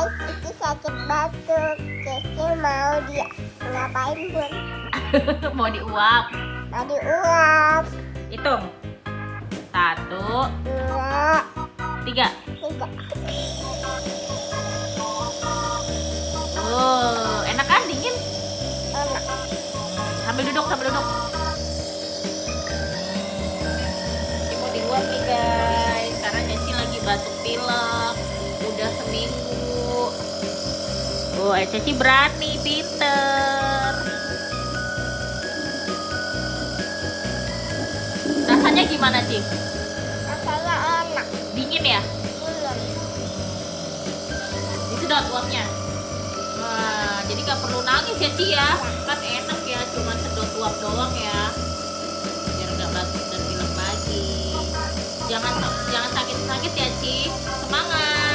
Cici sakit batuk. Cici mau dia ngapain Bun? Mau diuap. Mau diuap. Hitung. 1, 2, 3. 3. Enak kan? Dingin? Enak. Sambil duduk. Ini mau diuap nih guys, karena Ceci lagi batuk pilek, udah seminggu. Ceci berani, pinter. Rasanya gimana, Ci? Rasanya enak. Dingin ya? Dingin. Disedot uapnya. Wah, jadi gak perlu nangis ya, Ci ya? Kan enak ya, cuma sedot uap doang ya. Biar gak batuk dan pilek lagi. Jangan sakit-sakit ya, Ci. Semangat.